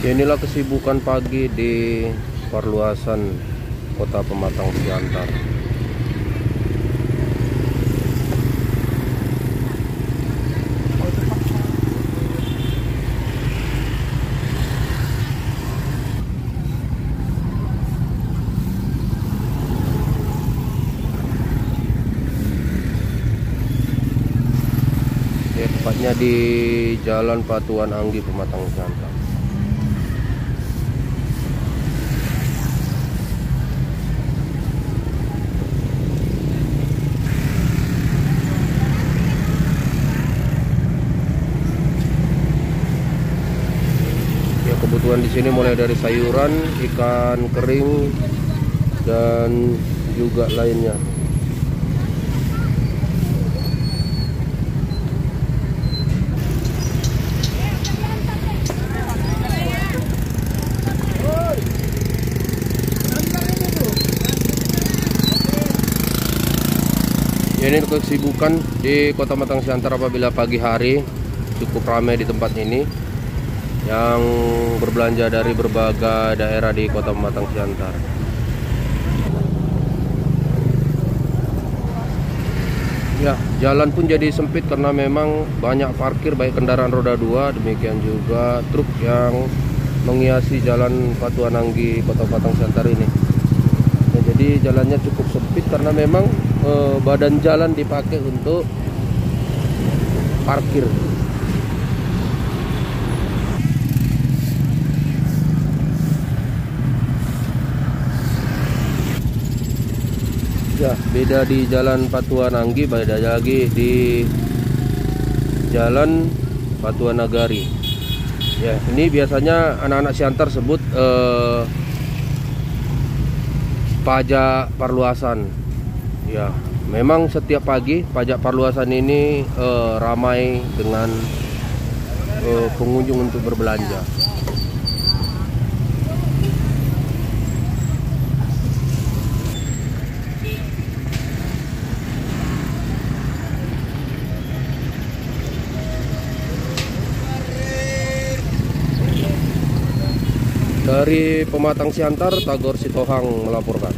Inilah kesibukan pagi di perluasan Kota Pematang Siantar. Tepatnya di Jalan Patuan Anggi, Pematang Siantar. Ya, kebutuhan di sini mulai dari sayuran, ikan kering, dan juga lainnya. Ini kesibukan di Kota Pematang Siantar apabila pagi hari cukup ramai di tempat ini yang berbelanja dari berbagai daerah di Kota Pematang Siantar. Ya, jalan pun jadi sempit karena memang banyak parkir baik kendaraan roda 2, demikian juga truk yang menghiasi Jalan Patuan Anggi Kota Pematang Siantar ini. Ya, jadi jalannya cukup sempit karena memang badan jalan dipakai untuk parkir. Ya, beda di Jalan Patuan Anggi, beda lagi di Jalan Patuan Nagari. Ya, ini biasanya anak-anak Siantar sebut pajak perluasan. Ya, memang setiap pagi pajak perluasan ini ramai dengan pengunjung untuk berbelanja. Dari Pematang Siantar, Tagor Sitohang melaporkan.